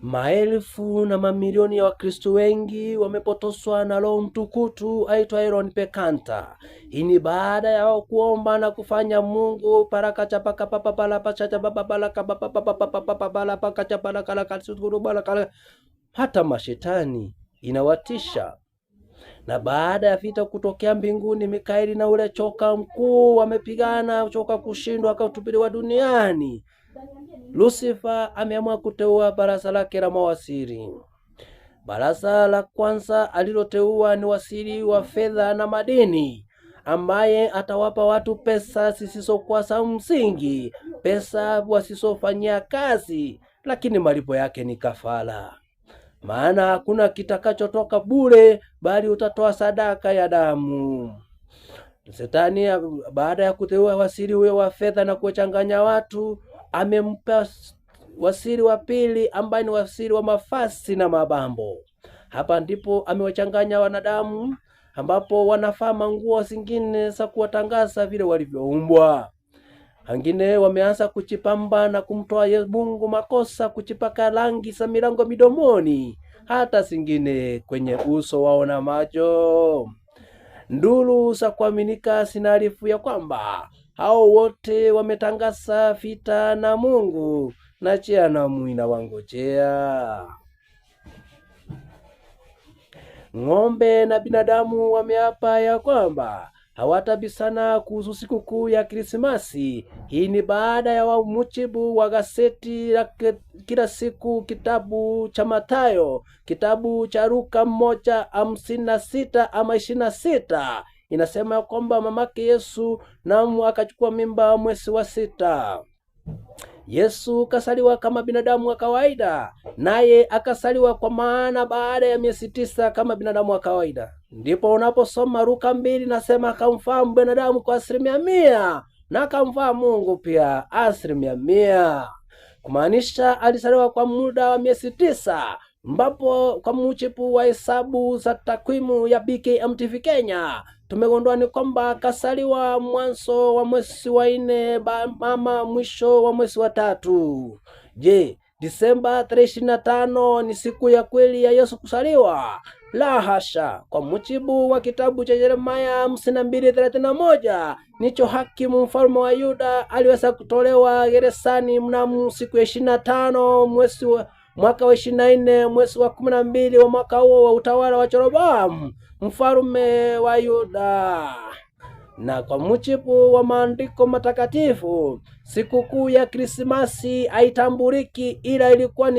Maelfu na mamilioni ya Wakristo wengi wamepotoswa na roho mtukutu aitwa Aaron Pekanta. Hii ni baada ya kuomba na kufanya Mungu hata mashetani inawatisha. Na baada ya vita kutokea mbinguni, Mikaeli na ule choka mkuu wamepigana, choka kushindwa, akatupiliwa duniani. Lucifer ameamua kuteua baraza lake la mawaziri. Baraza la kwanza aliloteua ni waziri wa fedha na madini, ambaye atawapa watu pesa zisizokuwa za msingi, pesa wasizofanyia kazi, lakini malipo yake ni kafara. Maana hakuna kitakachotoka bure, bali utatoa sadaka ya damu. Shetani baada ya kuteua waziri huyo wa fedha na kuchanganya watu, amempa waziri wa pili ambaye ni waziri wa mavazi na mabambo. Hapa ndipo amewachanganya wanadamu, ambapo wanafaa nguo zingine za kuwatangaza vile walivyoumbwa. Wengine wameanza kuchipamba na kumtoa Mungu makosa, kuchipaka rangi za milango midomoni, hata zingine kwenye uso wao na macho. Nduru za kuaminika zinaarifu ya kwamba hao wote wametangaza vita na Mungu na jehanamu inawangojea. Ng'ombe na binadamu wameapa ya kwamba hawatabisana kuhusu sikukuu ya Krismasi. Hii ni baada ya mujibu wa gazeti la kila siku, kitabu cha Mathayo, kitabu cha Luka 1:56 ama 26, inasema kwamba mamake Yesu namu akachukua mimba mwezi wa 6. Yesu kasaliwa kama binadamu wa kawaida, naye akasaliwa kwa maana baada ya miezi 9 kama binadamu wa kawaida. Ndipo unaposoma Luka 2 nasema akamfahamu binadamu kwa 100% na akamfahamu Mungu pia 100%. Kumaanisha alisaliwa kwa muda wa miezi 9, ambapo kwa mujibu wa hesabu za takwimu ya BKMTV Kenya tumegundua ni kwamba kasaliwa mwanzo wa mwezi wa 4 mama mwisho wa mwezi wa 3. Je, Disemba 25 ni siku ya kweli ya Yesu kusaliwa? La hasha. Kwa mujibu wa kitabu cha Yeremia 52:31, nicho hakimu mfalme wa Yuda aliweza kutolewa gerezani mnamo siku ya 25 mwaka wa 24 mwezi wa 12 wa mwaka huo wa utawala wa Jeroboamu mfalme wa Yuda. Na kwa mujibu wa maandiko matakatifu, sikukuu ya Krismasi haitambuliki, ila ilikuwa ni